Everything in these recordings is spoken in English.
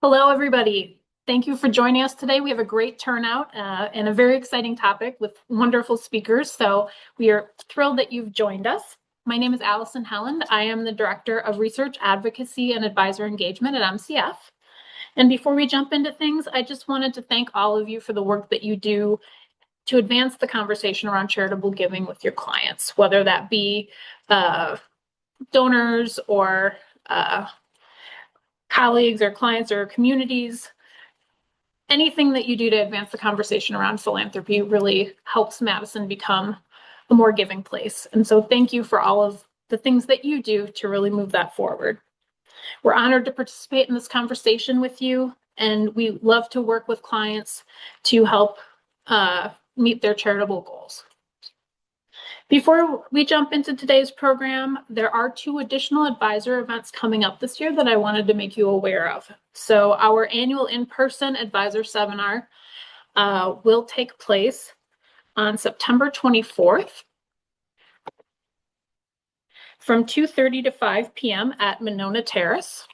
Hello, everybody. Thank you for joining us today. We have a great turnout and a very exciting topic with wonderful speakers. So we are thrilled that you've joined us. My name is Allison Helland. I am the Director of Research, Advocacy, and Advisor Engagement at MCF. And before we jump into things, I just wanted to thank all of you for the work that you do to advance the conversation around charitable giving with your clients, whether that be donors or colleagues or clients or communities. Anything that you do to advance the conversation around philanthropy really helps Madison become a more giving place. And so thank you for all of the things that you do to really move that forward. We're honored to participate in this conversation with you, and we love to work with clients to help meet their charitable goals. Before we jump into today's program, there are 2 additional advisor events coming up this year that I wanted to make you aware of. So our annual in-person advisor seminar will take place on September 24th from 2:30 to 5 p.m. at Monona Terrace.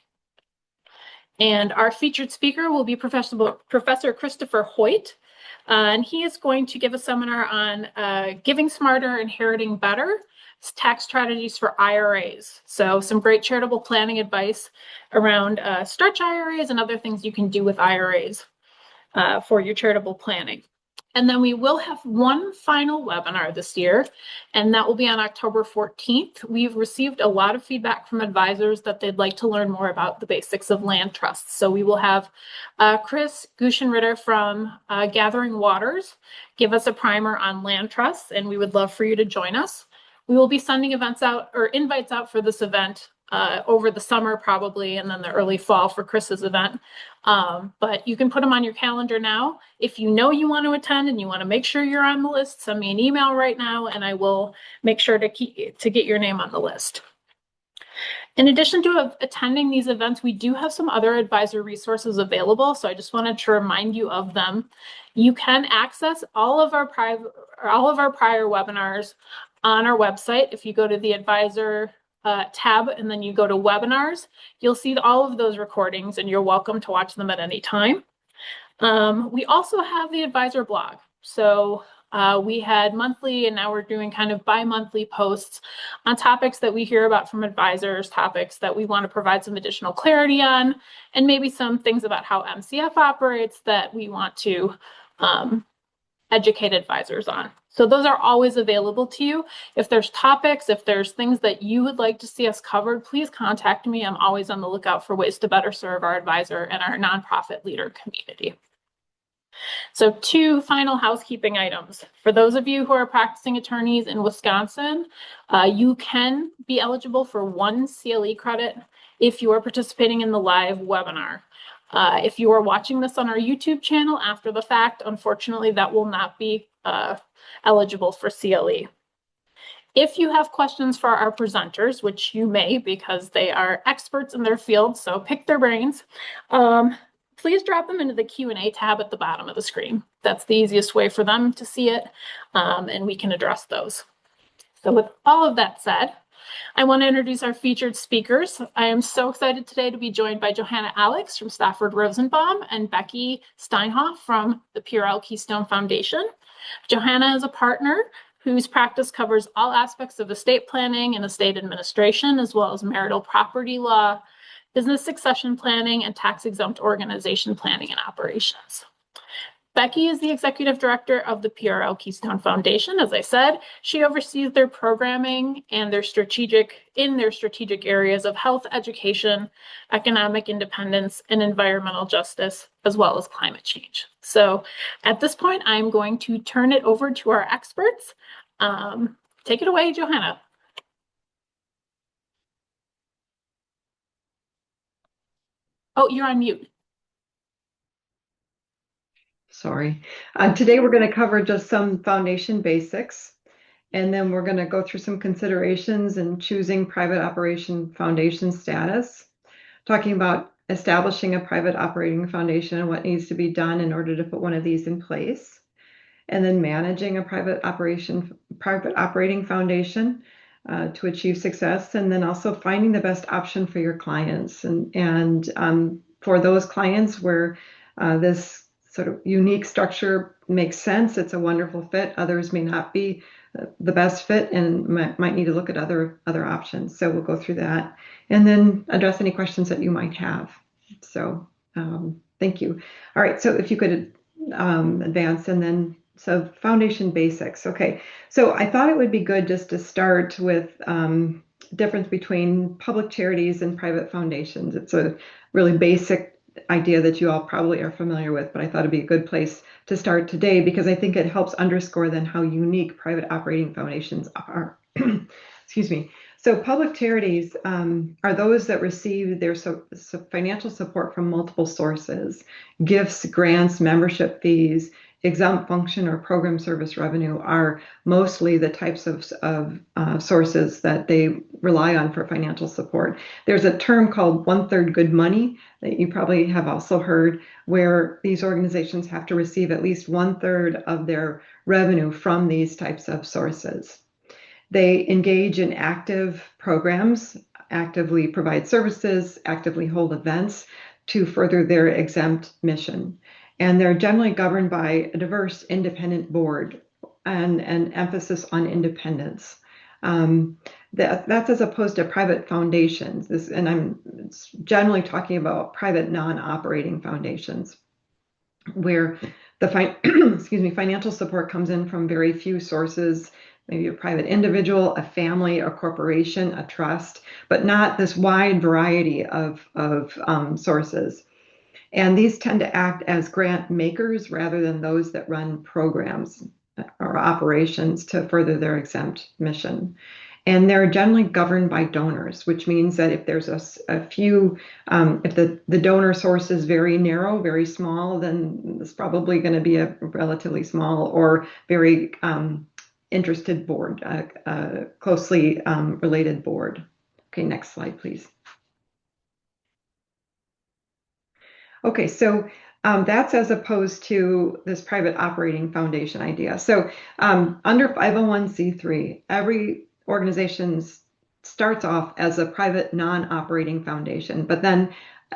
And our featured speaker will be Professor Christopher Hoyt. And he is going to give a seminar on giving smarter, inheriting better, tax strategies for IRAs. So some great charitable planning advice around stretch IRAs and other things you can do with IRAs for your charitable planning. And then we will have one final webinar this year, and that will be on October 14th. We've received a lot of feedback from advisors that they'd like to learn more about the basics of land trusts. So we will have Chris Gushenritter from Gathering Waters give us a primer on land trusts, and we would love for you to join us. We will be sending events out or invites out for this event over the summer probably, and then the early fall for Chris's event. But you can put them on your calendar now. If you know you want to attend and you want to make sure you're on the list, send me an email right now and I will make sure to get your name on the list. In addition to attending these events, we do have some other advisor resources available. So I just wanted to remind you of them. You can access all of our prior webinars on our website. If you go to the advisor tab and then you go to webinars, you'll see all of those recordings and you're welcome to watch them at any time. We also have the advisor blog. So we had monthly and now we're doing kind of bi-monthly posts on topics that we hear about from advisors, topics that we want to provide some additional clarity on, and maybe some things about how MCF operates that we want to educate advisors on. So those are always available to you. If there's topics, if there's things that you would like to see us covered, please contact me. I'm always on the lookout for ways to better serve our advisor and our nonprofit leader community. So 2 final housekeeping items. For those of you who are practicing attorneys in Wisconsin, you can be eligible for 1 CLE credit if you are participating in the live webinar. If you are watching this on our YouTube channel after the fact, unfortunately, that will not be eligible for CLE. If you have questions for our presenters, which you may because they are experts in their field, so pick their brains, please drop them into the Q&A tab at the bottom of the screen. That's the easiest way for them to see it, and we can address those. So with all of that said, I want to introduce our featured speakers. I am so excited today to be joined by Johanna Allex from Stafford Rosenbaum and Becky Steinhoff from the PRL Keystone Foundation. Johanna is a partner whose practice covers all aspects of estate planning and estate administration, as well as marital property law, business succession planning, and tax-exempt organization planning and operations. Becky is the executive director of the PRL Keystone Foundation. As I said, she oversees their programming and their strategic areas of health, education, economic independence, and environmental justice, as well as climate change. So at this point, I'm going to turn it over to our experts. Take it away, Johanna. Oh, you're on mute. Sorry. Today we're going to cover just some foundation basics, and then we're going to go through some considerations in choosing private operation foundation status, talking about establishing a private operating foundation and what needs to be done in order to put one of these in place, and then managing a private operating foundation to achieve success, and then also finding the best option for your clients and for those clients where this sort of unique structure makes sense, it's a wonderful fit. Others may not be the best fit and might need to look at other options. So we'll go through that and then address any questions that you might have. So thank you. All right, so if you could advance and then, so foundation basics. Okay, so I thought it would be good just to start with difference between public charities and private foundations. It's a really basic idea that you all probably are familiar with, but I thought it'd be a good place to start today because I think it helps underscore then how unique private operating foundations are. Excuse me. So public charities are those that receive their financial support from multiple sources: gifts, grants, membership fees, exempt function or program service revenue are mostly the types of sources that they rely on for financial support. There's a term called one-third good money that you probably have also heard, where these organizations have to receive at least one-third of their revenue from these types of sources. They engage in active programs, actively provide services, actively hold events to further their exempt mission. And they're generally governed by a diverse independent board and an emphasis on independence. That's as opposed to private foundations. And I'm generally talking about private non-operating foundations, where the financial support comes in from very few sources, maybe a private individual, a family, a corporation, a trust, but not this wide variety of sources. And these tend to act as grant makers rather than those that run programs or operations to further their exempt mission. And they're generally governed by donors, which means that if there's a few, if the donor source is very narrow, very small, then it's probably going to be a relatively small or very interested board, closely related board. Okay, next slide, please. Okay, so that's as opposed to this private operating foundation idea. So under 501c3, every organization starts off as a private non-operating foundation, but then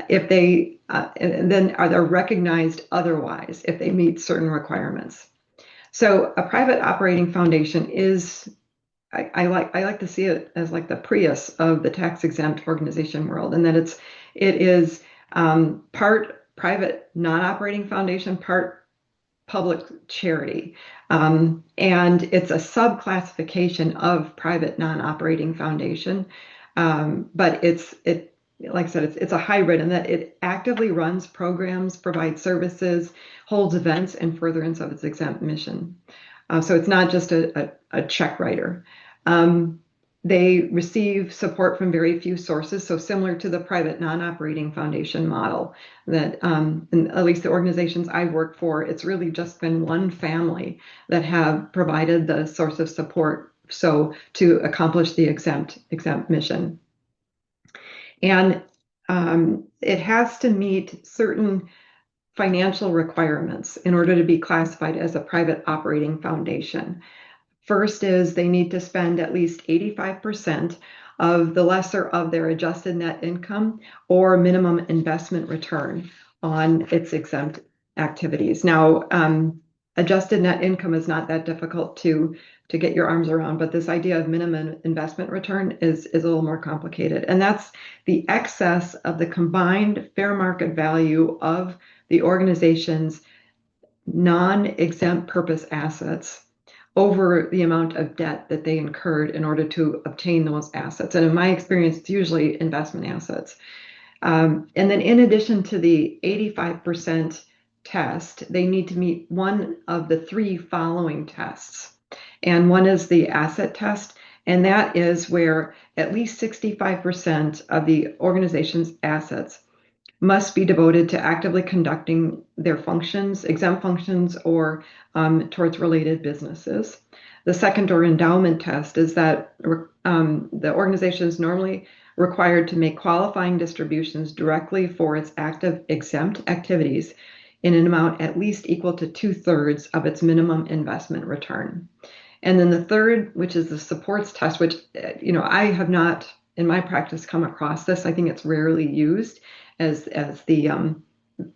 if they then are they recognized otherwise if they meet certain requirements. So a private operating foundation is, I like to see it as like the Prius of the tax exempt organization world, and that it is part private non-operating foundation, part public charity, and it's a subclassification of private non-operating foundation, but like I said, it's a hybrid in that it actively runs programs, provides services, holds events, and furtherance of its exempt mission. So it's not just a check writer. They receive support from very few sources, so similar to the private non-operating foundation model that, in at least the organizations I work for, it's really just been one family that have provided the source of support so to accomplish the exempt mission. And it has to meet certain financial requirements in order to be classified as a private operating foundation. First is they need to spend at least 85% of the lesser of their adjusted net income or minimum investment return on its exempt activities. Now, adjusted net income is not that difficult to get your arms around, but this idea of minimum investment return is a little more complicated. And that's the excess of the combined fair market value of the organization's non-exempt purpose assets over the amount of debt that they incurred in order to obtain those assets. And in my experience, it's usually investment assets. And then in addition to the 85% test, they need to meet one of the three following tests. And one is the asset test, and that is where at least 65% of the organization's assets must be devoted to actively conducting their functions, exempt functions, or towards related businesses. The second, or endowment test, is that the organization is normally required to make qualifying distributions directly for its active exempt activities in an amount at least equal to 2/3 of its minimum investment return. And then the third, which is the supports test, which I have not in my practice come across this. I think it's rarely used. as the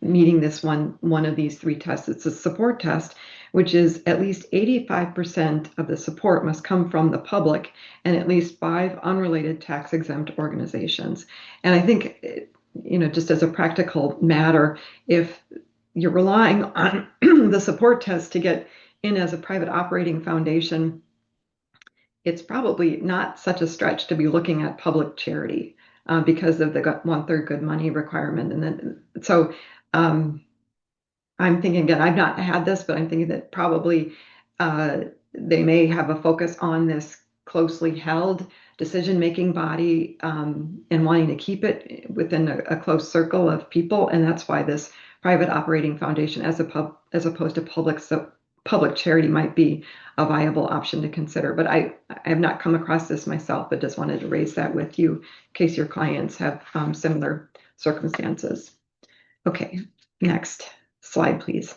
meeting this one of these three tests. It's a support test, which is at least 85% of the support must come from the public and at least 5 unrelated tax-exempt organizations. And I think, just as a practical matter, if you're relying on the support test to get in as a private operating foundation, it's probably not such a stretch to be looking at public charity because of the 1/3 good money requirement. And then, so I'm thinking, again, I've not had this, but I'm thinking that probably they may have a focus on this closely held decision-making body and wanting to keep it within a close circle of people. And that's why this private operating foundation, as opposed to public charity, might be a viable option to consider. But I have not come across this myself, but just wanted to raise that with you in case your clients have similar circumstances. Okay, next slide, please.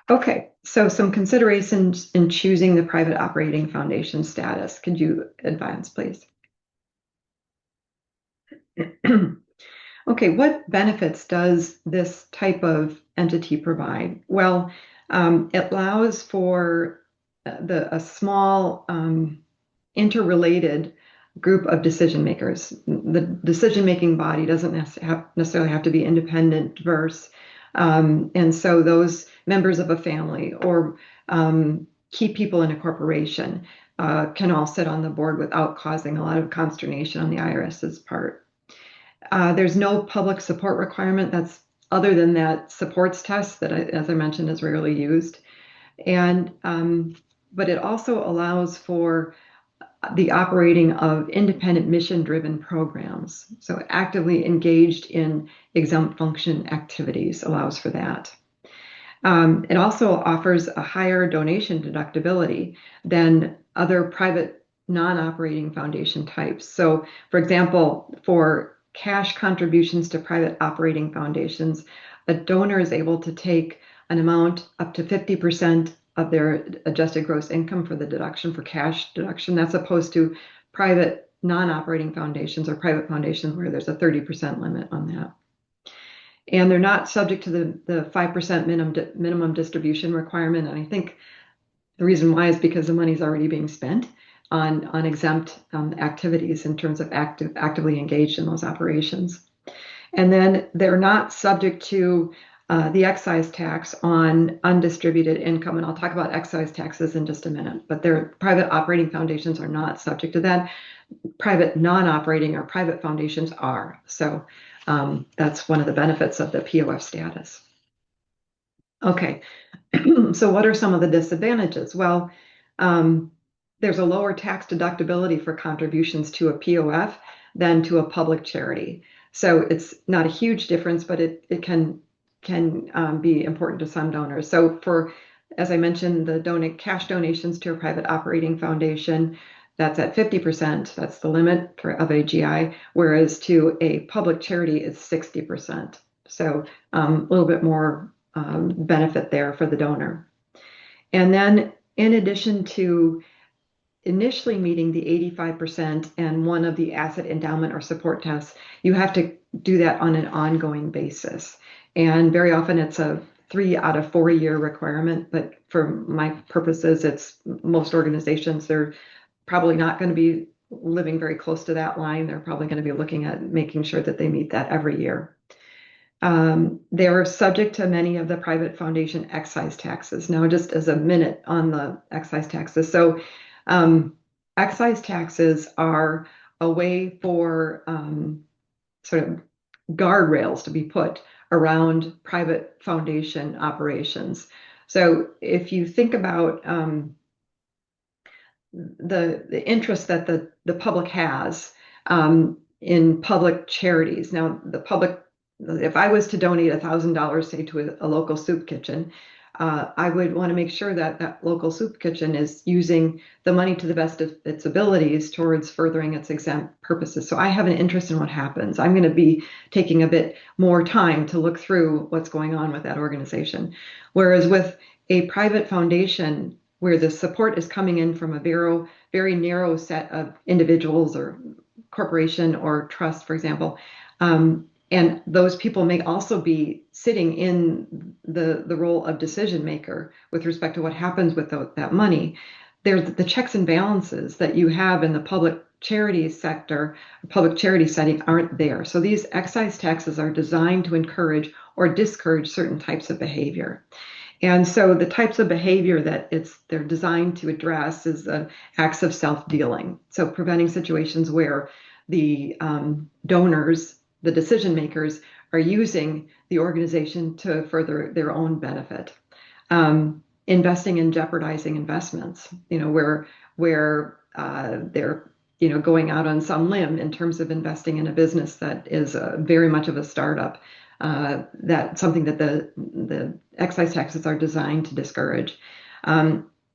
Okay, so some considerations in choosing the private operating foundation status. Could you advance, please? Okay, what benefits does this type of entity provide? Well, it allows for a small interrelated group of decision makers. The decision-making body doesn't necessarily have to be independent, diverse. And so those members of a family or key people in a corporation can all sit on the board without causing a lot of consternation on the IRS's part. There's no public support requirement that's other than that supports test that, as I mentioned, is rarely used. And but it also allows for the operating of independent mission-driven programs. So actively engaged in exempt function activities allows for that. It also offers a higher donation deductibility than other private non-operating foundation types. So, for example, for cash contributions to private operating foundations, a donor is able to take an amount up to 50% of their adjusted gross income for the deduction, for cash deduction. That's opposed to private non-operating foundations or private foundations where there's a 30% limit on that. And they're not subject to the 5% minimum distribution requirement. And I think the reason why is because the money's already being spent on exempt activities in terms of actively engaged in those operations. And then they're not subject to the excise tax on undistributed income. And I'll talk about excise taxes in just a minute, but their private operating foundations are not subject to that. Private non-operating or private foundations are. So that's one of the benefits of the POF status. Okay, so what are some of the disadvantages? Well, there's a lower tax deductibility for contributions to a POF than to a public charity. So it's not a huge difference, but it can be important to some donors. So for, as I mentioned, the cash donations to a private operating foundation, that's at 50%. That's the limit of AGI, whereas to a public charity, it's 60%. So a little bit more benefit there for the donor. And then in addition to initially meeting the 85% and one of the asset endowment or support tests, you have to do that on an ongoing basis. And very often it's a 3 out of 4 year requirement, but for my purposes, it's most organizations, they're probably not going to be living very close to that line. They're probably going to be looking at making sure that they meet that every year. They're subject to many of the private foundation excise taxes. Now, just as a minute on the excise taxes. So excise taxes are a way for sort of guardrails to be put around private foundation operations. So if you think about the interest that the public has in public charities. Now, the public, if I was to donate $1,000, say, to a local soup kitchen, I would want to make sure that that local soup kitchen is using the money to the best of its abilities towards furthering its exempt purposes. So I have an interest in what happens. I'm going to be taking a bit more time to look through what's going on with that organization. Whereas with a private foundation, where the support is coming in from a very narrow set of individuals or corporation or trust, for example. And those people may also be sitting in the role of decision maker with respect to what happens with that money. There's the checks and balances that you have in the public charity sector, public charity setting aren't there. So these excise taxes are designed to encourage or discourage certain types of behavior. And so the types of behavior that they're designed to address is the acts of self-dealing. So preventing situations where the donors, the decision makers, are using the organization to further their own benefit. Investing in jeopardizing investments, where they're going out on some limb in terms of investing in a business that is very much of a startup. That's something that the excise taxes are designed to discourage.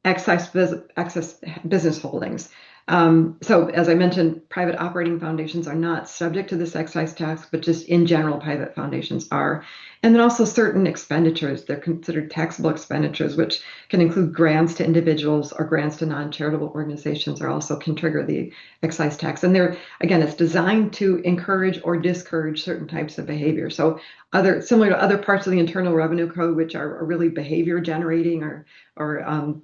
Excess business holdings. So as I mentioned, private operating foundations are not subject to this excise tax, but just in general, private foundations are. And then also certain expenditures, they're considered taxable expenditures, which can include grants to individuals or grants to non-charitable organizations, or also can trigger the excise tax. And again, it's designed to encourage or discourage certain types of behavior. So similar to other parts of the Internal Revenue Code, which are really behavior generating or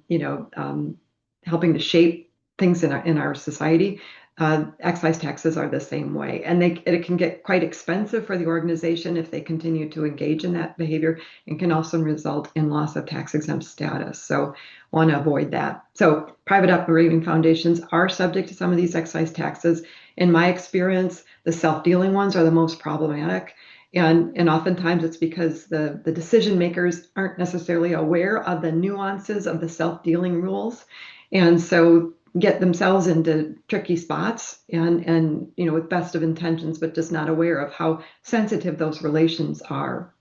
helping to shape things in our society. Excise taxes are the same way, and it can get quite expensive for the organization if they continue to engage in that behavior, and can also result in loss of tax exempt status. So want to avoid that. So private operating foundations are subject to some of these excise taxes. In my experience, the self-dealing ones are the most problematic. And oftentimes it's because the decision makers aren't necessarily aware of the nuances of the self-dealing rules. And so get themselves into tricky spots and with best of intentions, but just not aware of how sensitive those relations are.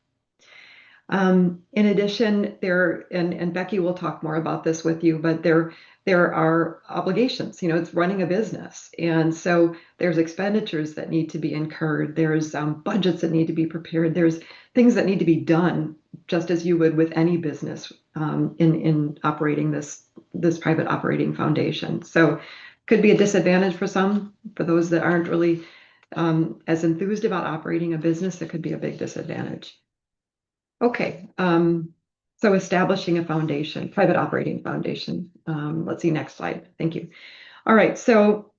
In addition, and Becky will talk more about this with you, but there are obligations. It's running a business, and so there's expenditures that need to be incurred. There's budgets that need to be prepared. There's things that need to be done, just as you would with any business in operating this private operating foundation. So, could be a disadvantage for those that aren't really as enthused about operating a business. It could be a big disadvantage. Okay, so establishing a foundation, private operating foundation. Let's see, next slide. Thank you. All right, so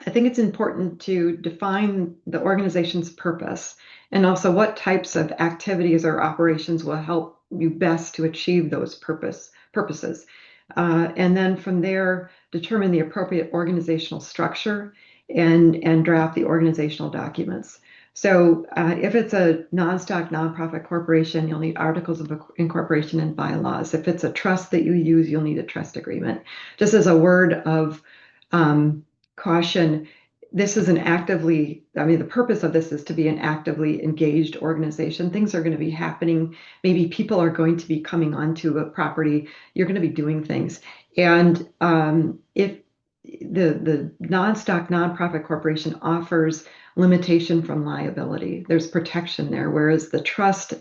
I think it's important to define the organization's purpose and also what types of activities or operations will help you best to achieve those purposes. And then from there, determine the appropriate organizational structure and draft the organizational documents. So if it's a non-stock nonprofit corporation, you'll need articles of incorporation and bylaws. If it's a trust that you use, you'll need a trust agreement. Just as a word of caution, this is the purpose of this is to be an actively engaged organization. Things are going to be happening. Maybe people are going to be coming onto a property. You're going to be doing things. And if the non-stock nonprofit corporation offers limitation from liability, there's protection there, whereas the trust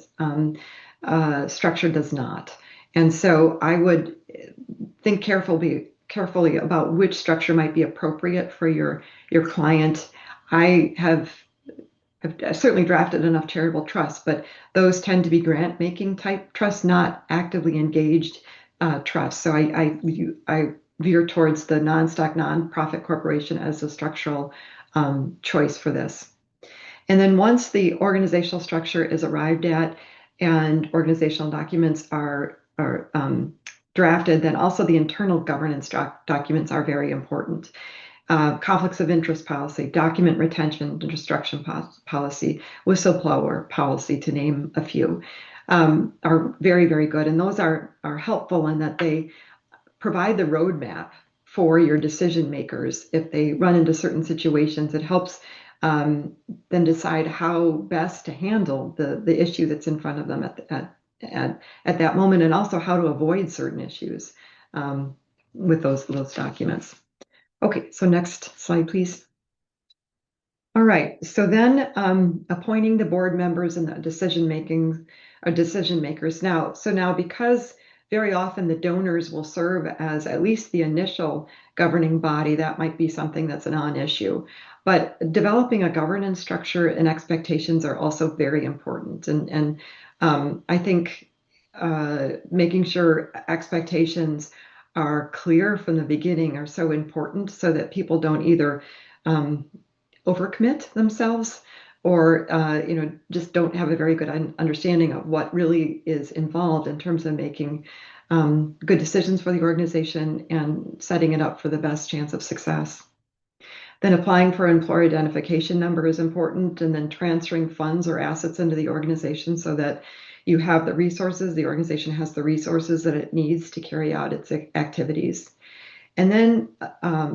structure does not. And so I would think carefully about which structure might be appropriate for your client. I have certainly drafted enough charitable trusts, but those tend to be grant-making type trusts, not actively engaged trusts. So I veer towards the non-stock nonprofit corporation as a structural choice for this. And then once the organizational structure is arrived at and organizational documents are drafted, then also the internal governance documents are very important. Conflicts of interest policy, document retention and destruction policy, whistleblower policy, to name a few, are very, very good. And those are helpful in that they provide the roadmap for your decision makers. If they run into certain situations, it helps then decide how best to handle the issue that's in front of them at that moment, and also how to avoid certain issues with those documents. Okay, so next slide, please. All right, so then appointing the board members and the decision makers. Now because very often the donors will serve as at least the initial governing body. That might be something that's a non-issue. But developing a governance structure and expectations are also very important. And I think making sure expectations are clear from the beginning are so important so that people don't either um, overcommit themselves or just don't have a very good understanding of what really is involved in terms of making good decisions for the organization and setting it up for the best chance of success. Then applying for an employer identification number is important, and then transferring funds or assets into the organization so that you have the resources, the organization has the resources that it needs to carry out its activities. And then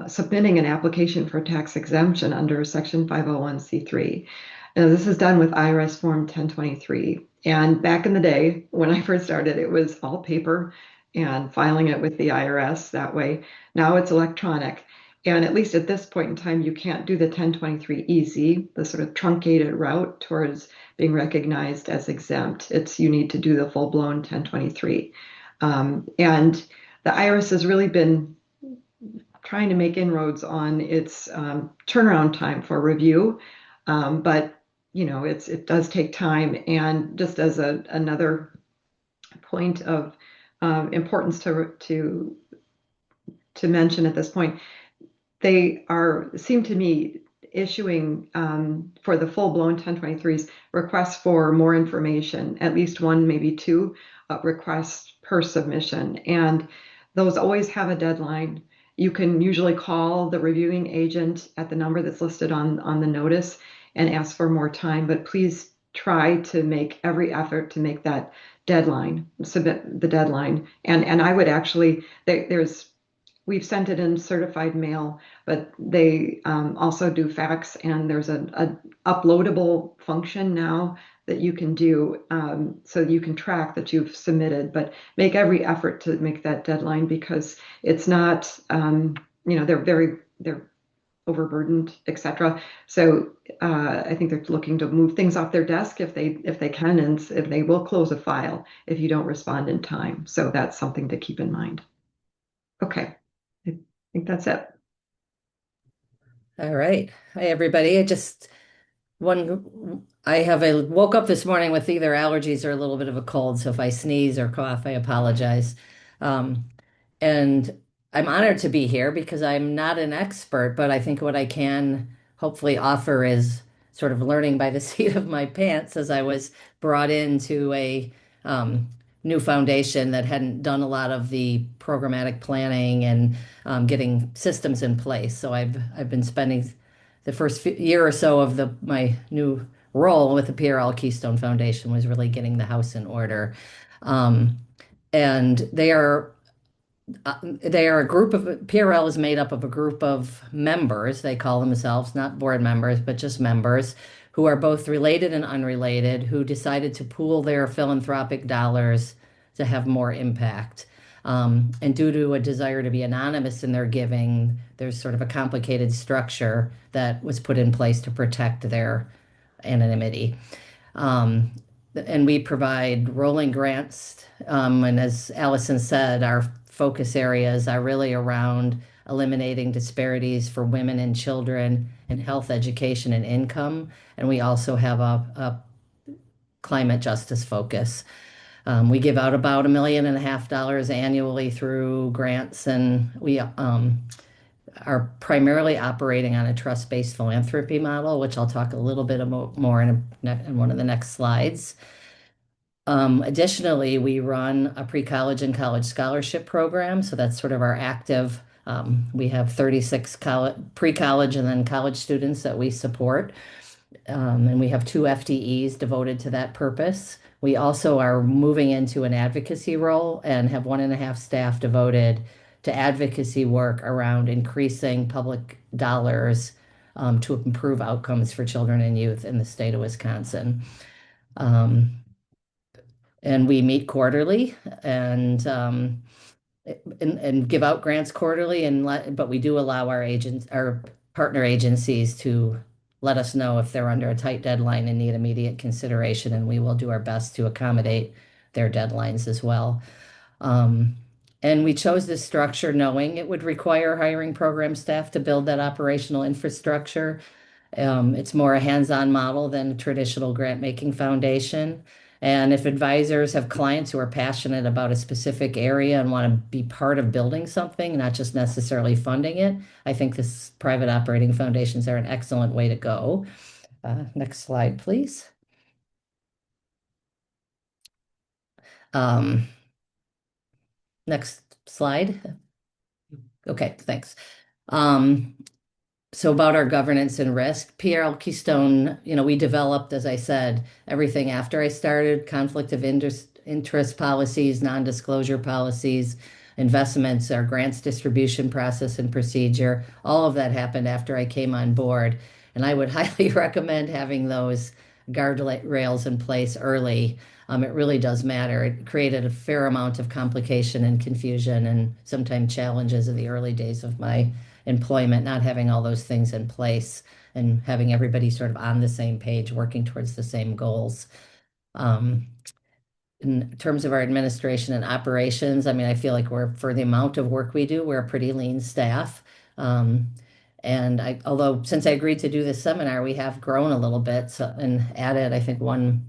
submitting an application for tax exemption under Section 501c3. Now, this is done with IRS Form 1023. And back in the day, when I first started, it was all paper and filing it with the IRS that way. Now it's electronic. And at least at this point in time, you can't do the 1023 easy, the sort of truncated route towards being recognized as exempt. You need to do the full-blown 1023. And the IRS has really been trying to make inroads on its turnaround time for review. But it does take time. And just as another point of importance to mention at this point, they seem to me issuing for the full-blown 1023s requests for more information, at least one, maybe two requests per submission. And those always have a deadline. You can usually call the reviewing agent at the number that's listed on the notice and ask for more time, but please try to make every effort to make that deadline, submit the deadline. And I would actually, we've sent it in certified mail, but they also do fax, and there's a uploadable function now that you can do so you can track that you've submitted, but make every effort to make that deadline because it's not, they're overburdened, etc. So I think they're looking to move things off their desk if they can, and if they will close a file if you don't respond in time. So that's something to keep in mind. Okay. I think that's it. All right. Hi, everybody. I woke up this morning with either allergies or a little bit of a cold. So if I sneeze or cough, I apologize. Um, and I'm honored to be here because I'm not an expert, but I think what I can hopefully offer is sort of learning by the seat of my pants as I was brought into a um, new foundation that hadn't done a lot of the programmatic planning and getting systems in place. So I've been spending the first year or so of my new role with the PRL Keystone Foundation was really getting the house in order. Um, and they are a group of PRL is made up of a group of members. They call themselves not board members, but just members who are both related and unrelated, who decided to pool their philanthropic dollars to have more impact. And due to a desire to be anonymous in their giving, there's sort of a complicated structure that was put in place to protect their anonymity. Um, and we provide rolling grants. And as Allison said, our focus areas are really around eliminating disparities for women and children in health, education, and income. And we also have a climate justice focus. We give out about $1.5 million annually through grants, and we are primarily operating on a trust-based philanthropy model, which I'll talk a little bit more in one of the next slides. Additionally, we run a pre-college and college scholarship program. So that's sort of our active, we have 36 pre-college and then college students that we support. And we have 2 FTEs devoted to that purpose. We also are moving into an advocacy role and have 1.5 staff devoted to advocacy work around increasing public dollars to improve outcomes for children and youth in the state of Wisconsin. And we meet quarterly and give out grants quarterly, but we do allow our partner agencies to let us know if they're under a tight deadline and need immediate consideration, and we will do our best to accommodate their deadlines as well. Um, and we chose this structure knowing it would require hiring program staff to build that operational infrastructure. It's more a hands-on model than a traditional grant-making foundation. And if advisors have clients who are passionate about a specific area and want to be part of building something, not just necessarily funding it, I think this private operating foundations are an excellent way to go. Next slide, please. Um, Next slide. Okay, thanks. Um, So about our governance and risk, PRL Keystone, we developed, as I said, everything after I started, conflict of interest policies, non-disclosure policies, investments, our grants distribution process and procedure. All of that happened after I came on board. And I would highly recommend having those guardrails in place early. It really does matter. It created a fair amount of complication and confusion and sometimes challenges in the early days of my employment, not having all those things in place and having everybody sort of on the same page, working towards the same goals. Um, in terms of our administration and operations, I mean, I feel like for the amount of work we do, we're a pretty lean staff. Um, although since I agreed to do this seminar, we have grown a little bit and added, I think, one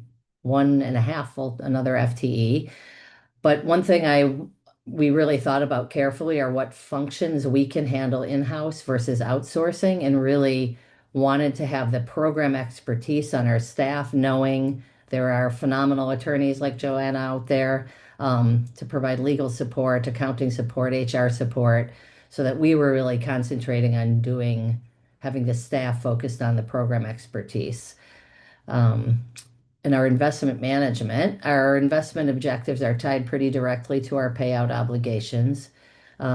and a half another FTE. But one thing we really thought about carefully are what functions we can handle in-house versus outsourcing, and really wanted to have the program expertise on our staff, knowing there are phenomenal attorneys like Joanna out there to provide legal support, accounting support, HR support, so that we were really concentrating on having the staff focused on the program expertise. Um, in our investment management, our investment objectives are tied pretty directly to our payout obligations.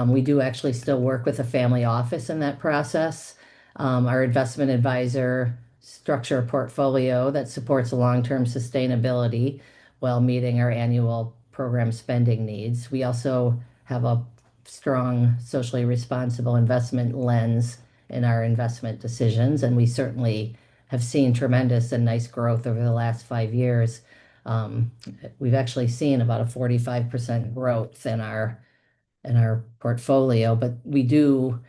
We do actually still work with a family office in that process. Our investment advisor structure a portfolio that supports long-term sustainability while meeting our annual program spending needs. We also have a strong socially responsible investment lens in our investment decisions, and we certainly have seen tremendous and nice growth over the last 5 years. Um, we've actually seen about a 45% growth in our portfolio, but we do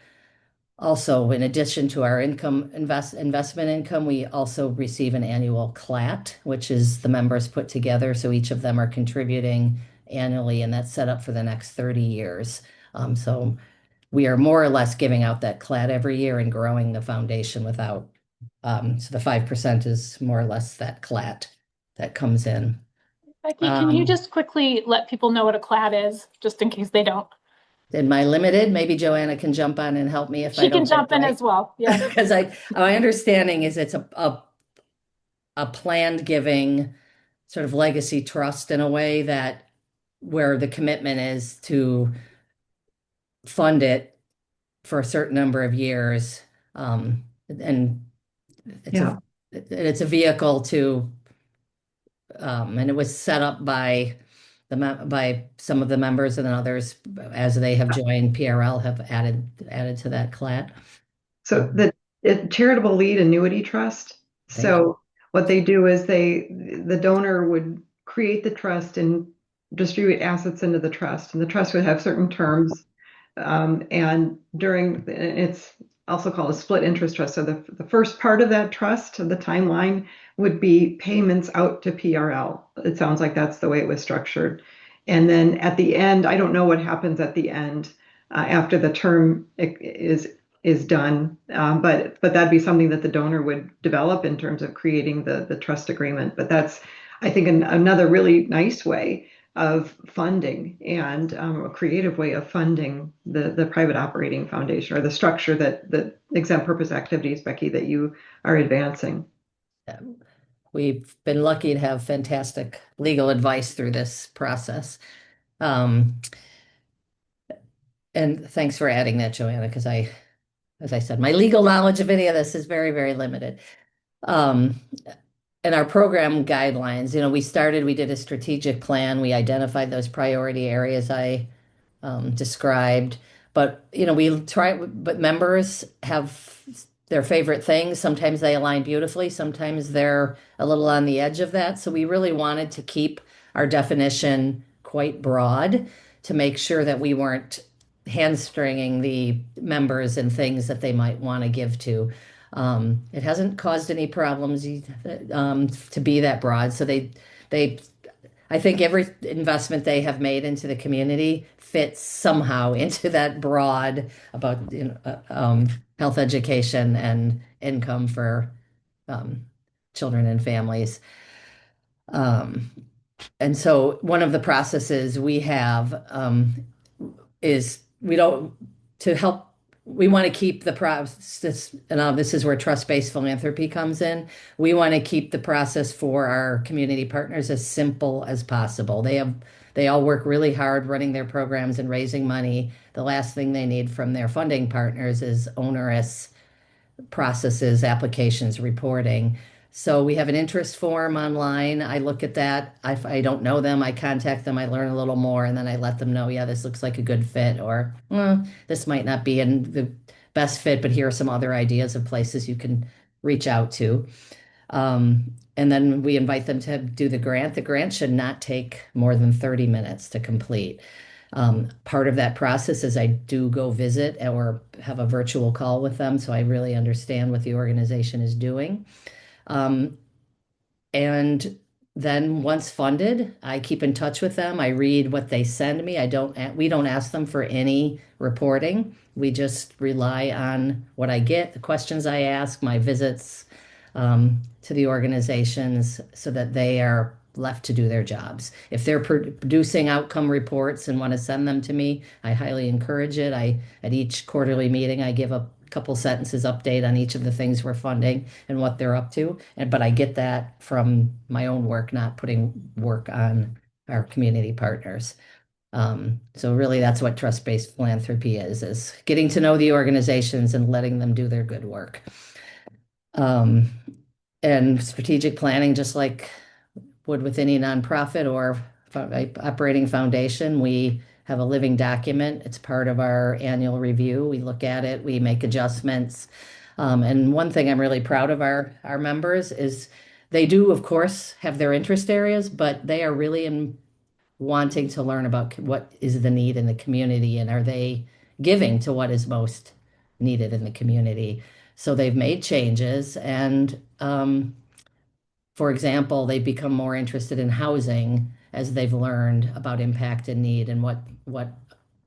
also, in addition to our investment income, we also receive an annual CLAT, which is the members put together. So each of them are contributing annually, and that's set up for the next 30 years. So we are more or less giving out that CLAT every year and growing the foundation without. So the 5% is more or less that CLAT that comes in. Becky, can you Um, just quickly let people know what a CLAD is, just in case they don't? Am I limited? Maybe Joanna can jump on and help me if I She can don't get it jump in right. as well. Yeah. Because my understanding is it's a planned giving sort of legacy trust in a way that where the commitment is to fund it for a certain number of years. And it's Yeah. a vehicle to and it was set up by by some of the members, and then others as they have joined PRL have added to that CLAT. So the charitable lead annuity trust. Thank you. So what they do is the donor would create the trust and distribute assets into the trust, and the trust would have certain terms. And it's also called a split interest trust. So the first part of that trust, the timeline, would be payments out to PRL. It sounds like that's the way it was structured. And then at the end, I don't know what happens at the end after the term is done, but that'd be something that the donor would develop in terms of creating the trust agreement. But that's, I think, another really nice way of funding and a creative way of funding the private operating foundation, or the structure that exempt purpose activities, Becky, that you are advancing. We've been lucky to have fantastic legal advice through this process. Um, and thanks for adding that, Joanna, because as I said, my legal knowledge of any of this is very, very limited. Um, and our program guidelines, we did a strategic plan. We identified those priority areas I described. But but members have their favorite things. Sometimes they align beautifully, sometimes they're a little on the edge of that. So we really wanted to keep our definition quite broad to make sure that we weren't hamstringing the members and things that they might want to give to. It hasn't caused any problems to be that broad. So they, I think every investment they have made into the community fits somehow into that broad about health education and income for um, children and families. Um, and so one of the processes we have is we don't to help. We want to keep the process, and this is where trust-based philanthropy comes in. We want to keep the process for our community partners as simple as possible. They all work really hard running their programs and raising money. The last thing they need from their funding partners is onerous processes, applications, reporting. So we have an interest form online. I look at that. If I don't know them, I contact them, I learn a little more, and then I let them know, yeah, this looks like a good fit, or this might not be in the best fit, but here are some other ideas of places you can reach out to. And then we invite them to do the grant. The grant should not take more than 30 minutes to complete. Part of that process is I do go visit or have a virtual call with them, so I really understand what the organization is doing. And then once funded, I keep in touch with them. I read what they send me. We don't ask them for any reporting. We just rely on what I get, the questions I ask, my visits to the organizations so that they are left to do their jobs. If they're producing outcome reports and want to send them to me, I highly encourage it. At each quarterly meeting, I give a couple sentences update on each of the things we're funding and what they're up to. But I get that from my own work, not putting work on our community partners. So really that's what trust-based philanthropy is getting to know the organizations and letting them do their good work. And strategic planning, just like would with any nonprofit or operating foundation, we have a living document. It's part of our annual review. We look at it, we make adjustments. And one thing I'm really proud of our members is they do, of course, have their interest areas, but they are really wanting to learn about what is the need in the community and are they giving to what is most needed in the community. So they've made changes and for example, they've become more interested in housing as they've learned about impact and need and what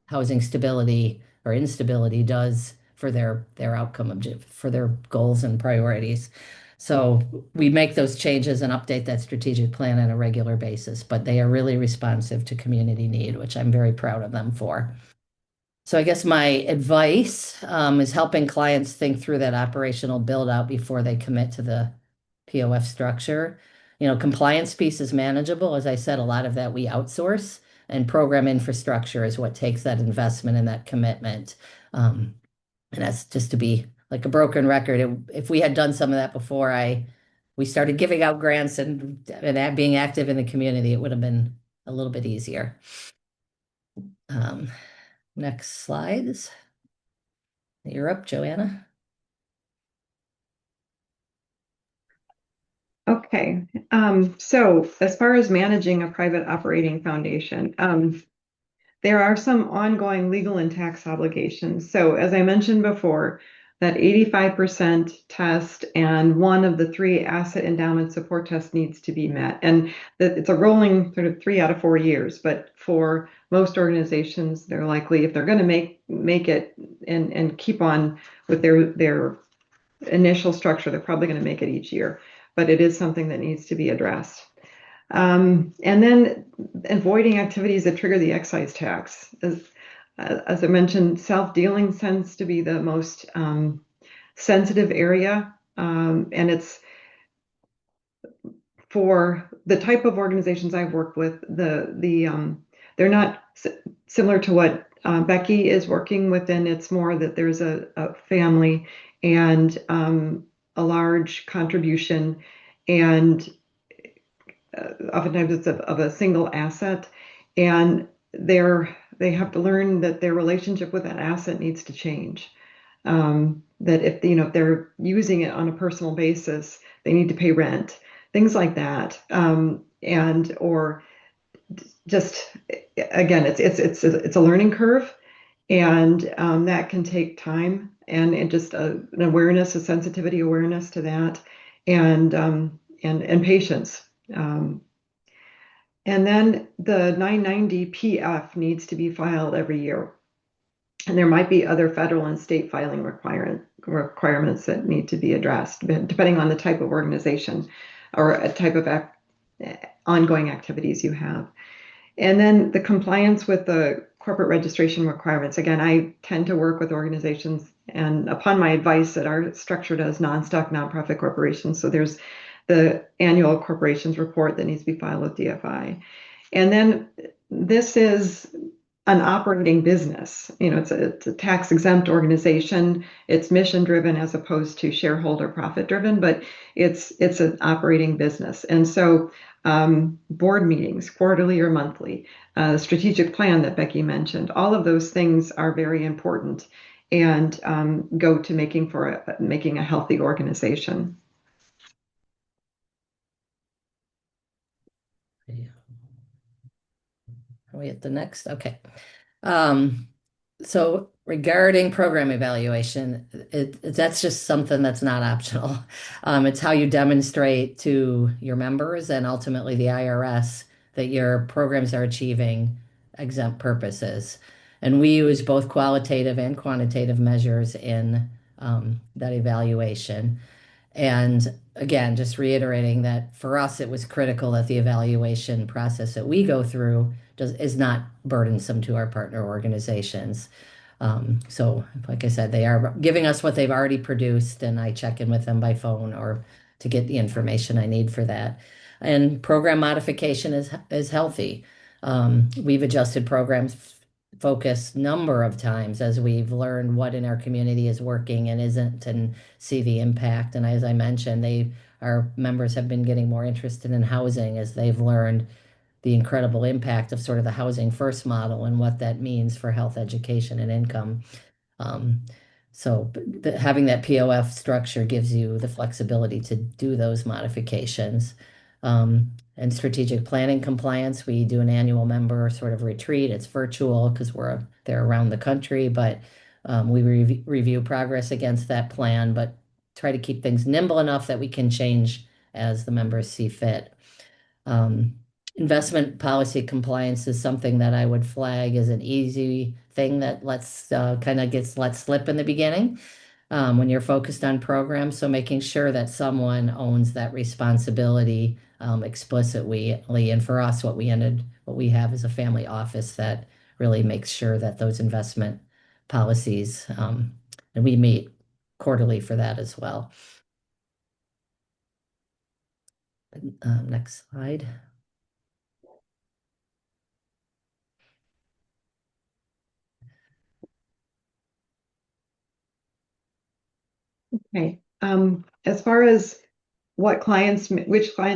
housing stability or instability does for their outcome, for their goals and priorities. So we make those changes and update that strategic plan on a regular basis, but they are really responsive to community need, which I'm very proud of them for. So I guess my advice is helping clients think through that operational build out before they commit to the POF structure. Compliance piece is manageable. As I said, a lot of that we outsource, and program infrastructure is what takes that investment and that commitment. And that's just to be like a broken record. If we had done some of that before we started giving out grants and being active in the community, it would have been a little bit easier. Next slides. You're up, Johanna. Okay, so as far as managing a private operating foundation, there are some ongoing legal and tax obligations. So as I mentioned before, that 85% test and one of the 3 asset endowment support tests needs to be met. And it's a rolling sort of 3 out of 4 years, but for most organizations, they're likely, if they're going to make it and keep on with their initial structure, they're probably going to make it each year. But it is something that needs to be addressed. And then avoiding activities that trigger the excise tax. As I mentioned, self-dealing tends to be the most sensitive area. And it's for the type of organizations I've worked with, they're not similar to what Becky is working within. It's more that there's a family and a large contribution, and oftentimes it's of a single asset, and they have to learn that their relationship with that asset needs to change. That if they're using it on a personal basis, they need to pay rent, things like that, and or just again, it's a learning curve, and that can take time and just an awareness, a sensitivity awareness to that, and patience. Um, and then the 990 PF needs to be filed every year. And there might be other federal and state filing requirements that need to be addressed, depending on the type of organization or a type of ongoing activities you have. And then the compliance with the corporate registration requirements. Again, I tend to work with organizations, and upon my advice, that are structured as non-stock nonprofit corporations. So there's the annual corporations report that needs to be filed with DFI. And then this is an operating business. It's a tax exempt organization. It's mission driven as opposed to shareholder profit driven, but it's an operating business. And so board meetings, quarterly or monthly, strategic plan that Becky mentioned, all of those things are very important and go to making a healthy organization. Are we at the next? Okay. Um, so regarding program evaluation, that's just something that's not optional. It's how you demonstrate to your members and ultimately the IRS that your programs are achieving exempt purposes. And we use both qualitative and quantitative measures in that evaluation. And again, just reiterating that for us, it was critical that the evaluation process that we go through is not burdensome to our partner organizations. So, like I said, they are giving us what they've already produced, and I check in with them by phone or to get the information I need for that. And program modification is healthy. We've adjusted programs focus number of times as we've learned what in our community is working and isn't, and see the impact. And as I mentioned, our members have been getting more interested in housing as they've learned the incredible impact of sort of the housing first model and what that means for health, education, and income. Um, so having that POF structure gives you the flexibility to do those modifications. And strategic planning compliance, we do an annual member sort of retreat. It's virtual because they're around the country, but we review progress against that plan, but try to keep things nimble enough that we can change as the members see fit. Um, Investment policy compliance is something that I would flag as an easy thing that gets let slip in the beginning when you're focused on programs. So making sure that someone owns that responsibility explicitly. And for us, what we have is a family office that really makes sure that those investment policies, and we meet quarterly for that as well. Next slide. Okay. As far as which clients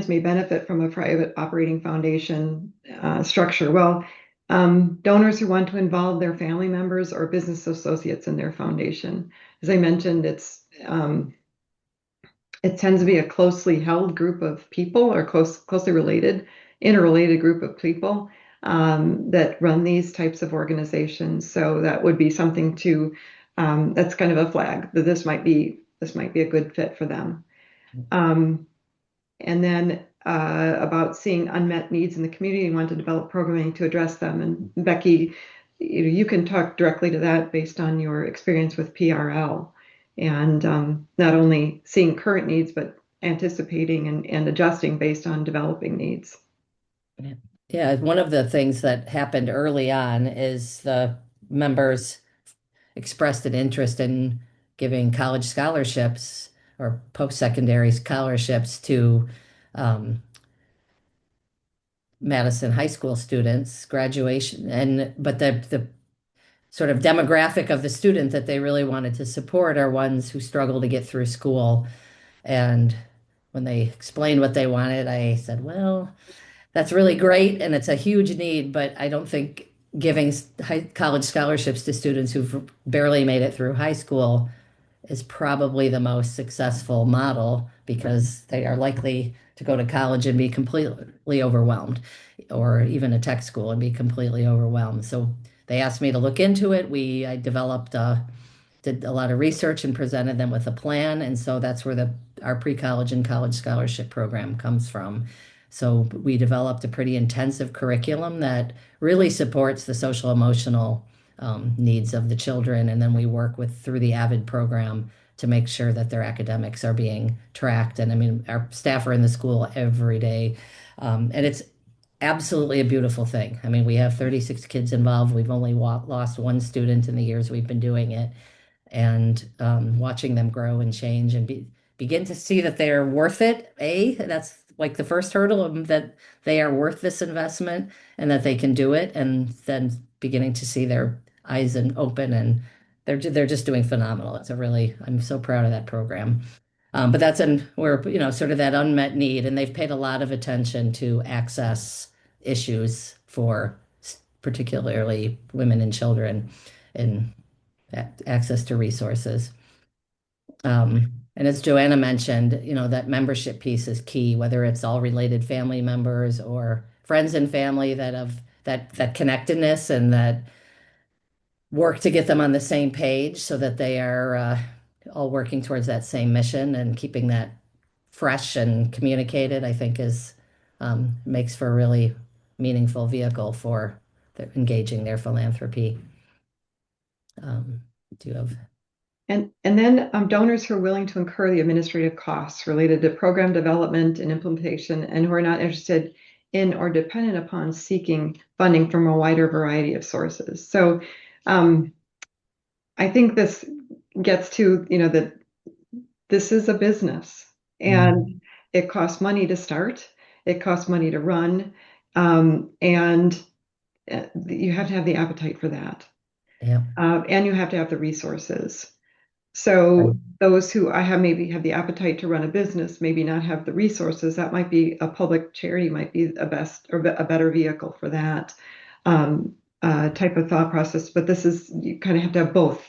may benefit from a private operating foundation structure, well, donors who want to involve their family members or business associates in their foundation. As I mentioned, it tends to be a closely held group of people, or closely related, interrelated group of people that run these types of organizations. So that would be something that's kind of a flag that this might be a good fit for them. And then about seeing unmet needs in the community and want to develop programming to address them. And Becky, you can talk directly to that based on your experience with PRL, and not only seeing current needs, but anticipating and adjusting based on developing needs. Yeah, one of the things that happened early on is the members expressed an interest in giving college scholarships or post-secondary scholarships to Madison High School students graduation, but the sort of demographic of the student that they really wanted to support are ones who struggle to get through school. And when they explained what they wanted, I said, well, that's really great and it's a huge need, but I don't think giving college scholarships to students who've barely made it through high school is probably the most successful model, because they are likely to go to college and be completely overwhelmed, or even a tech school and be completely overwhelmed. So they asked me to look into it. I developed did a lot of research and presented them with a plan. And so that's where our pre-college and college scholarship program comes from. So we developed a pretty intensive curriculum that really supports the social emotional needs of the children. And then we work through the AVID program to make sure that their academics are being tracked. And I mean, our staff are in the school every day. And it's absolutely a beautiful thing. I mean, we have 36 kids involved. We've only lost one student in the years we've been doing it, and watching them grow and change and begin to see that they are worth it. That's like the first hurdle that they are worth this investment and that they can do it. And then beginning to see their eyes and open, and they're just doing phenomenal. I'm so proud of that program. But we're sort of that unmet need, and they've paid a lot of attention to access issues for particularly women and children, and access to resources. And as Joanna mentioned, that membership piece is key, whether it's all related family members or friends and family that have that connectedness and that work to get them on the same page so that they are all working towards that same mission, and keeping that fresh and communicated, I think makes for a really meaningful vehicle for engaging their philanthropy. Do you have And then donors who are willing to incur the administrative costs related to program development and implementation, and who are not interested in or dependent upon seeking funding from a wider variety of sources. So I think this gets to, that this is a business, and it costs money to start, it costs money to run, and you have to have the appetite for that. Yeah. And you have to have the resources. So those who maybe have the appetite to run a business, maybe not have the resources, that might be a public charity, might be a best or a better vehicle for that type of thought process. But you kind of have to have both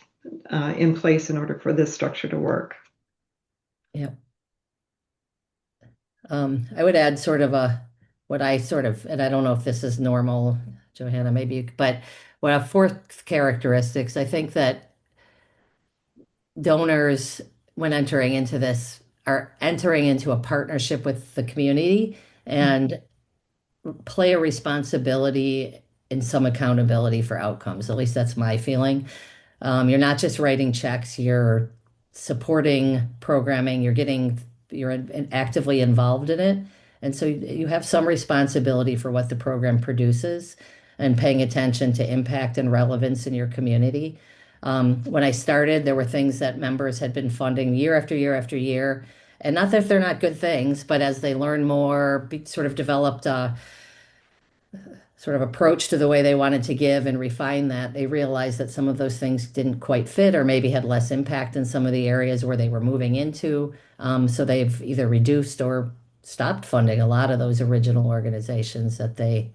in place in order for this structure to work. Yeah. I would add and I don't know if this is normal, Johanna, but what are fourth characteristics? I think that donors, when entering into this, are entering into a partnership with the community and play a responsibility and some accountability for outcomes. At least that's my feeling. You're not just writing checks, you're supporting programming, you're actively involved in it. And so you have some responsibility for what the program produces and paying attention to impact and relevance in your community. When I started, there were things that members had been funding year after year after year. And not that they're not good things, but as they learn more, sort of developed sort of approach to the way they wanted to give and refine that, they realized that some of those things didn't quite fit, or maybe had less impact in some of the areas where they were moving into. So they've either reduced or stopped funding a lot of those original organizations that they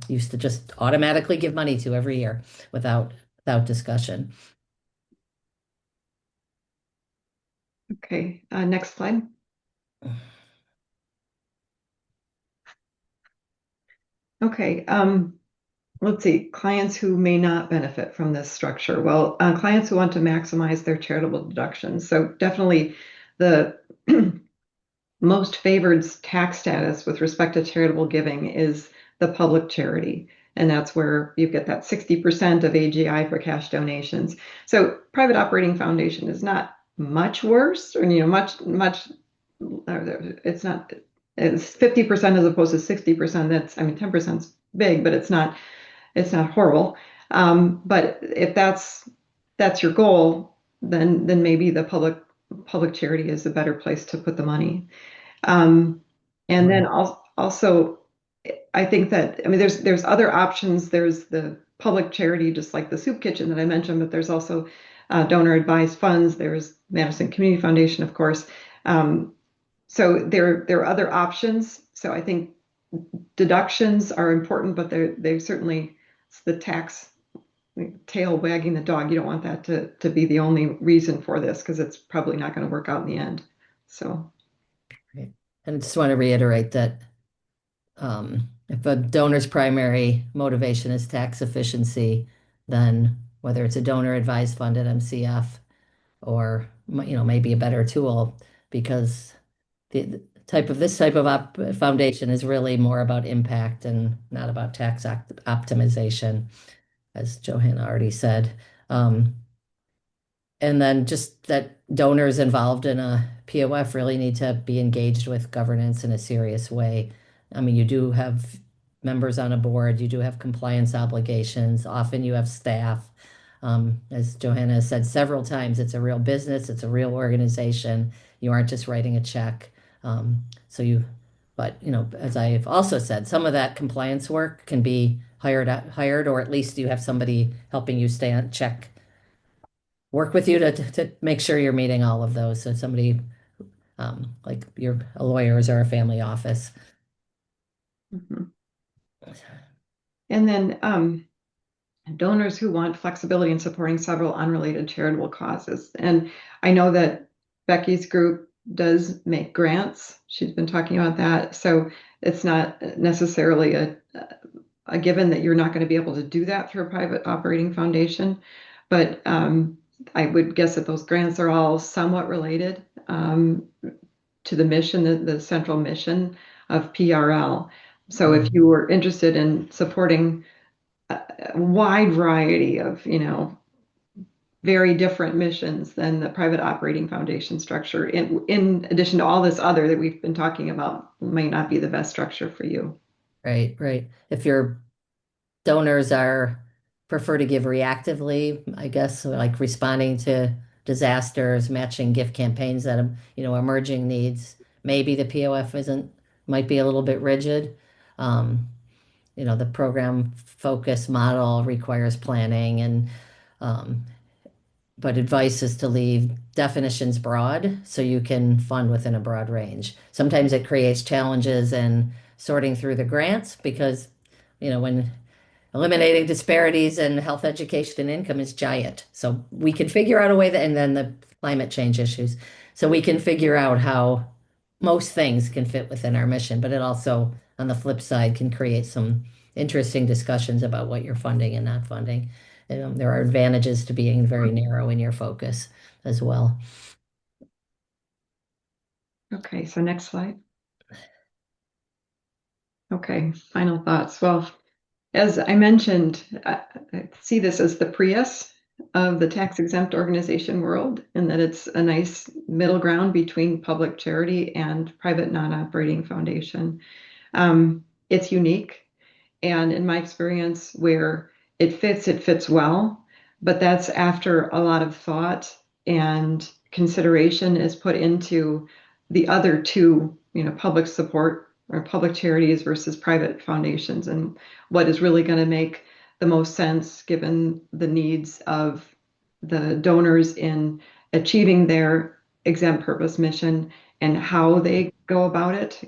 used to just automatically give money to every year without discussion. Okay, next slide. Okay, let's see, clients who may not benefit from this structure. Well, clients who want to maximize their charitable deductions. So definitely the most favored tax status with respect to charitable giving is the public charity. And that's where you get that 60% of AGI for cash donations. So private operating foundation is not much worse, or it's not, it's 50% as opposed to 60%. 10% is big, but it's not horrible. But if that's your goal, then maybe the public charity is a better place to put the money. And then also, I think that, there's other options. There's the public charity, just like the soup kitchen that I mentioned, but there's also donor advised funds. There's Madison Community Foundation, of course. So there are other options. So I think deductions are important, but they certainly, it's the tax tail wagging the dog. You don't want that to be the only reason for this, because it's probably not going to work out in the end. So. And I just want to reiterate that if a donor's primary motivation is tax efficiency, then whether it's a donor advised fund at MCF or maybe a better tool, because the this type of foundation is really more about impact and not about tax optimization, as Johanna already said. And then just that donors involved in a POF really need to be engaged with governance in a serious way. I mean, you do have members on a board, you do have compliance obligations, often you have staff. As Johanna has said several times, it's a real business, it's a real organization. You aren't just writing a check. But as I've also said, some of that compliance work can be hired, or at least you have somebody helping you stay on check, work with you to make sure you're meeting all of those. So somebody like you're a lawyers or a family office. Mhm. And then donors who want flexibility in supporting several unrelated charitable causes. And I know that Becky's group does make grants. She's been talking about that. So it's not necessarily a given that you're not going to be able to do that through a private operating foundation. But I would guess that those grants are all somewhat related to the mission, the central mission of PRL. So if you were interested in supporting a wide variety of, very different missions than the private operating foundation structure, in addition to all this other that we've been talking about, might not be the best structure for you. Right, right. If your donors prefer to give reactively, I guess, so like responding to disasters, matching gift campaigns that emerging needs, maybe the POF might be a little bit rigid. The program focus model requires planning, and um, but advice is to leave definitions broad so you can fund within a broad range. Sometimes it creates challenges in sorting through the grants because, when eliminating disparities in health education and income is giant. So we can figure out a way and then the climate change issues. So we can figure out how most things can fit within our mission, but it also, on the flip side, can create some interesting discussions about what you're funding and not funding. There are advantages to being very narrow in your focus as well. Okay, so next slide. Okay, final thoughts. Well, as I mentioned, I see this as the Prius of the tax exempt organization world, and that it's a nice middle ground between public charity and private non-operating foundation. It's unique. And in my experience, where it fits well, but that's after a lot of thought and consideration is put into the other two, public support or public charities versus private foundations, and what is really going to make the most sense given the needs of the donors in achieving their exempt purpose mission and how they go about it,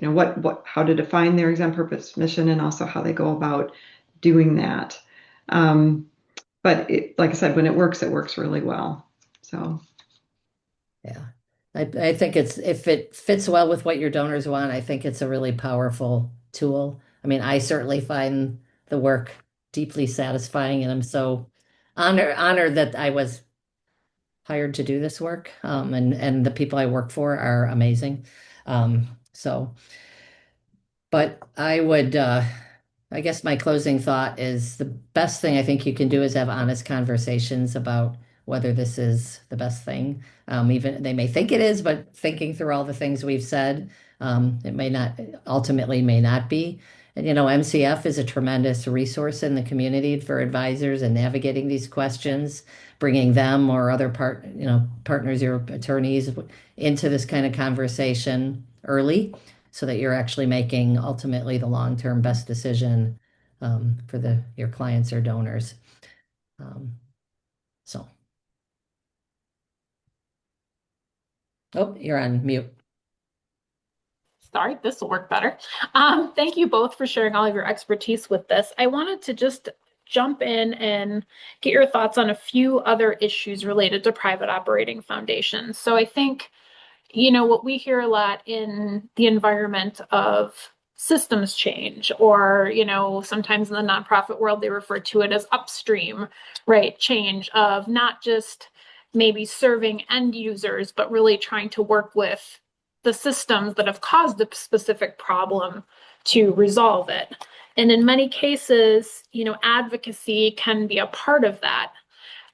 how to define their exempt purpose mission and also how they go about doing that. But like I said, when it works really well. So Yeah. I think if it fits well with what your donors want, I think it's a really powerful tool. I mean, I certainly find the work deeply satisfying, and I'm so honored that I was hired to do this work. And the people I work for are amazing. Um, so, but I guess my closing thought is the best thing I think you can do is have honest conversations about whether this is the best thing. Even they may think it is, but thinking through all the things we've said, it ultimately may not be. And MCF is a tremendous resource in the community for advisors and navigating these questions, bringing them or other partners, your attorneys, into this kind of conversation early so that you're actually making ultimately the long-term best decision for your clients or donors. So, you're on mute. Sorry, this will work better. Thank you both for sharing all of your expertise with this. I wanted to just jump in and get your thoughts on a few other issues related to private operating foundations. So I think, what we hear a lot in the environment of systems change, or, sometimes in the nonprofit world, they refer to it as upstream, right? Change of not just maybe serving end users, but really trying to work with the systems that have caused a specific problem to resolve it. And in many cases, advocacy can be a part of that.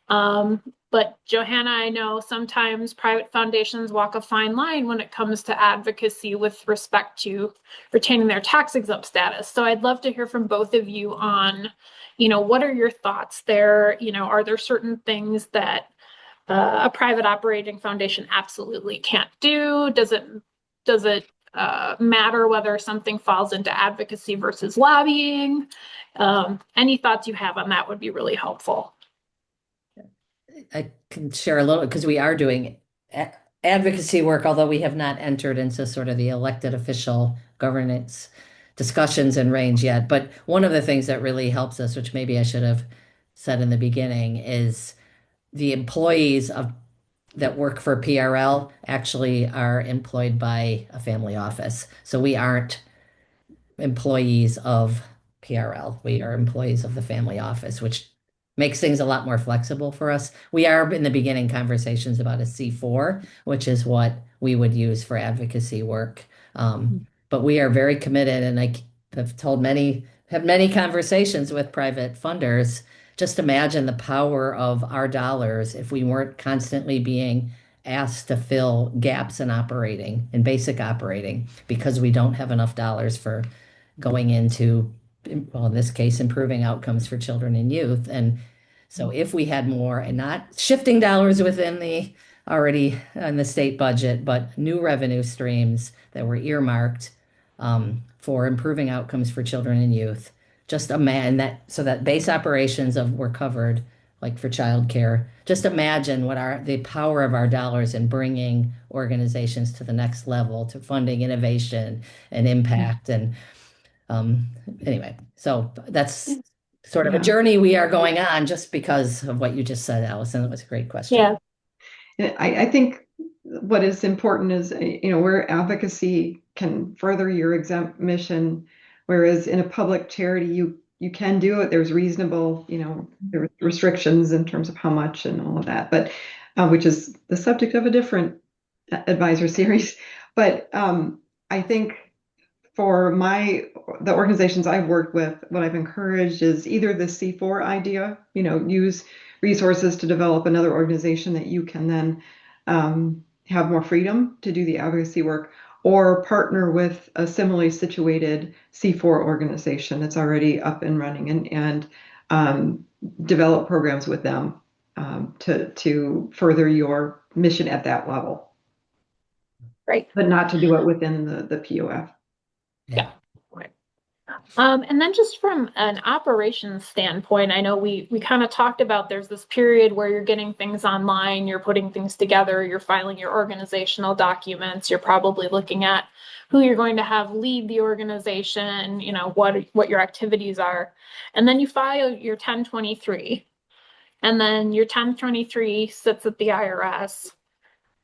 But Johanna, I know sometimes private foundations walk a fine line when it comes to advocacy with respect to retaining their tax exempt status. So I'd love to hear from both of you on, what are your thoughts there? Are there certain things that a private operating foundation absolutely can't do? Does it matter whether something falls into advocacy versus lobbying? Any thoughts you have on that would be really helpful. I can share a little because we are doing advocacy work, although we have not entered into sort of the elected official governance discussions and range yet. But one of the things that really helps us, which maybe I should have said in the beginning, is the employees that work for PRL actually are employed by a family office. So we aren't employees of PRL. We are employees of the family office, which makes things a lot more flexible for us. We are in the beginning conversations about a C4, which is what we would use for advocacy work. But we are very committed, and I have had many conversations with private funders. Just imagine the power of our dollars if we weren't constantly being asked to fill gaps in basic operating, because we don't have enough dollars for going into, well, in this case, improving outcomes for children and youth. And so if we had more, and not shifting dollars within the already in the state budget, but new revenue streams that were earmarked for improving outcomes for children and youth, just imagine that, so that base operations were covered, like for childcare. Just imagine what the power of our dollars in bringing organizations to the next level, to funding innovation and impact. And anyway, so that's sort of a journey we are going on just because of what you just said, Allison. It was a great question. Yeah. I think what is important is, where advocacy can further your exempt mission, whereas in a public charity, you can do it. There's reasonable, there are restrictions in terms of how much and all of that, but which is the subject of a different advisor series. But I think for the organizations I've worked with, what I've encouraged is either the C4 idea, use resources to develop another organization that you can then have more freedom to do the advocacy work, or partner with a similarly situated C4 organization that's already up and running, and develop programs with them to further your mission at that level. Right. But not to do it within the POF. Yeah. Right. And then just from an operations standpoint, I know we kind of talked about there's this period where you're getting things online, you're putting things together, you're filing your organizational documents, you're probably looking at who you're going to have lead the organization, what your activities are. And then you file your 1023. And then your 1023 sits at the IRS.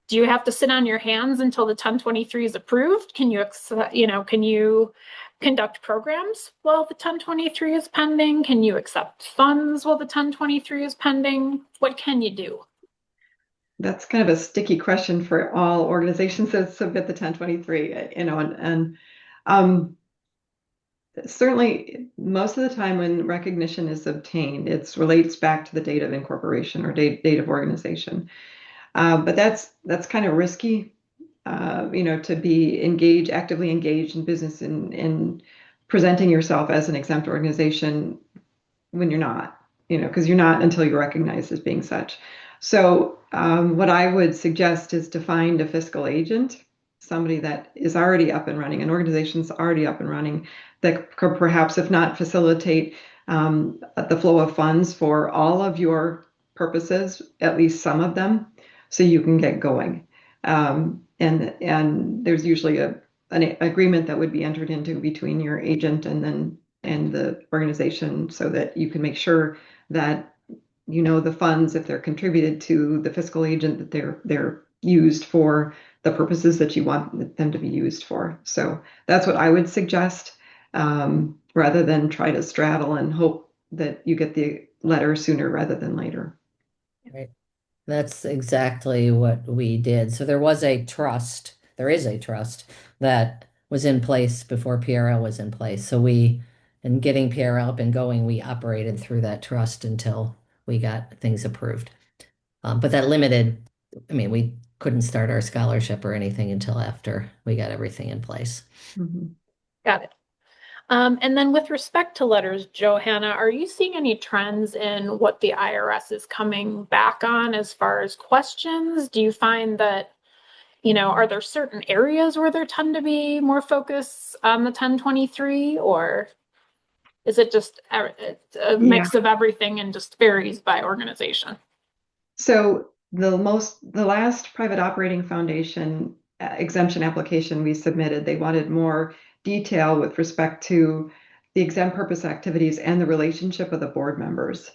Do you have to sit on your hands until the 1023 is approved? Can you conduct programs while the 1023 is pending? Can you accept funds while the 1023 is pending? What can you do? That's kind of a sticky question for all organizations that submit the 1023, and certainly most of the time when recognition is obtained, it relates back to the date of incorporation or date of organization. But that's kind of risky, to be actively engaged in business and presenting yourself as an exempt organization when you're not, because you're not until you're recognized as being such. So what I would suggest is to find a fiscal agent, somebody that is already up and running, an organization's already up and running, that could perhaps, if not facilitate the flow of funds for all of your purposes, at least some of them, so you can get going. And there's usually an agreement that would be entered into between your agent and the organization, so that you can make sure that the funds, if they're contributed to the fiscal agent, that they're used for the purposes that you want them to be used for. So that's what I would suggest, rather than try to straddle and hope that you get the letter sooner rather than later. Right. That's exactly what we did. So there was a trust, there is a trust that was in place before PRL was in place. So we, in getting PRL up and going, we operated through that trust until we got things approved. But that limited, I mean, we couldn't start our scholarship or anything until after we got everything in place. Mhm. Got it. And then with respect to letters, Johanna, are you seeing any trends in what the IRS is coming back on as far as questions? Do you find that, are there certain areas where there tend to be more focus on the 1023, or is it just a Yeah. mix of everything and just varies by organization? So the last private operating foundation exemption application we submitted, they wanted more detail with respect to the exempt purpose activities and the relationship of the board members.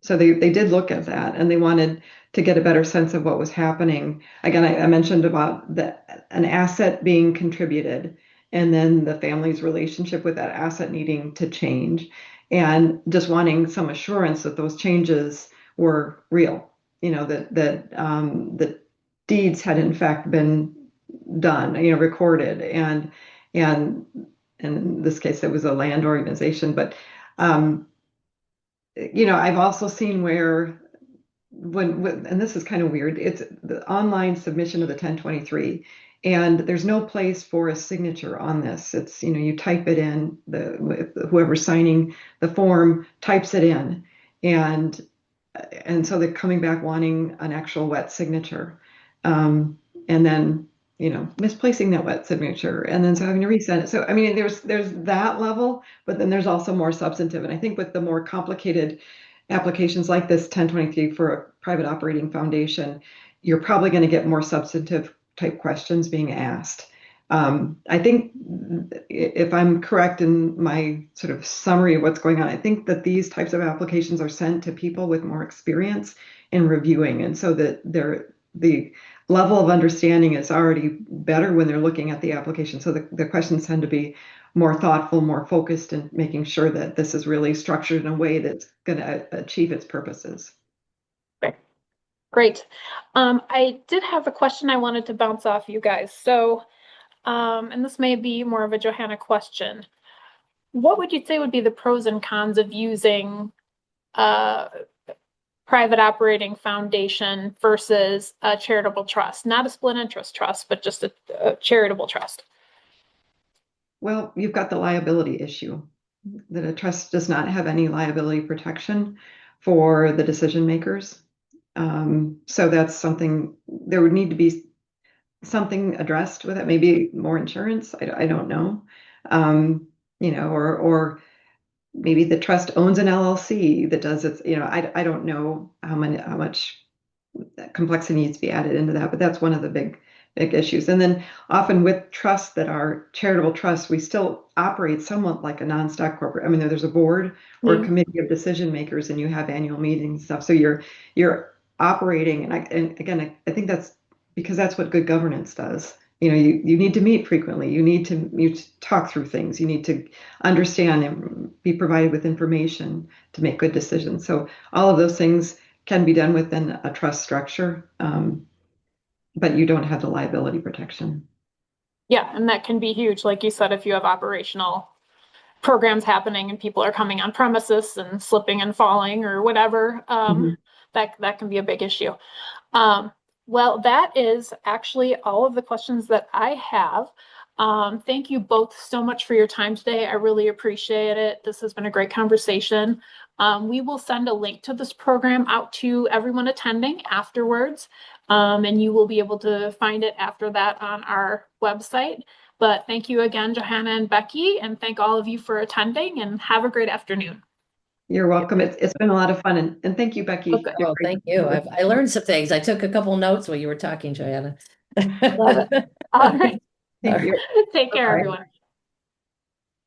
So they did look at that, and they wanted to get a better sense of what was happening. Again, I mentioned about an asset being contributed and then the family's relationship with that asset needing to change, and just wanting some assurance that those changes were real, that the deeds had in fact been done, recorded, and in this case it was a land organization. But um, I've also seen where and this is kind of weird, it's the online submission of the 1023, and there's no place for a signature on this. It's, you type it in, whoever's signing the form types it in, and so they're coming back wanting an actual wet signature, and then misplacing that wet signature, and then so having to resend it. So I mean, there's that level, but then there's also more substantive. And I think with the more complicated applications like this 1023 for a private operating foundation, you're probably going to get more substantive type questions being asked. I think if I'm correct in my sort of summary of what's going on, I think that these types of applications are sent to people with more experience in reviewing, and so that the level of understanding is already better when they're looking at the application. So the questions tend to be more thoughtful, more focused, and making sure that this is really structured in a way that's going to achieve its purposes. Great. I did have a question I wanted to bounce off you guys. So, and this may be more of a Johanna question. What would you say would be the pros and cons of using a private operating foundation versus a charitable trust? Not a split interest trust, but just a charitable trust. Well, you've got the liability issue, that a trust does not have any liability protection for the decision makers. So that's something, there would need to be something addressed with it, maybe more insurance. I don't know. Or maybe the trust owns an LLC that does its, I don't know how much complexity needs to be added into that, but that's one of the big issues. And then often with trusts that are charitable trusts, we still operate somewhat like a non-stock corporate. I mean, there's a board or a committee of decision makers, and you have annual meetings and stuff. So you're operating, and again, I think that's because that's what good governance does. You need to meet frequently. You need to talk through things. You need to understand and be provided with information to make good decisions. So all of those things can be done within a trust structure, but you don't have the liability protection. Yeah, and that can be huge. Like you said, if you have operational programs happening and people are coming on premises and slipping and falling or whatever, Mhm. that can be a big issue. Um, well, that is actually all of the questions that I have. Thank you both so much for your time today. I really appreciate it. This has been a great conversation. We will send a link to this program out to everyone attending afterwards, and you will be able to find it after that on our website. But thank you again, Johanna and Becky, and thank all of you for attending, and have a great afternoon. You're welcome. It's been a lot of fun, and thank you, Becky. Okay. Oh, thank you. I learned some things. I took a couple notes while you were talking, Joanna. Love it. All right. Thank you. Take care, Bye. everyone.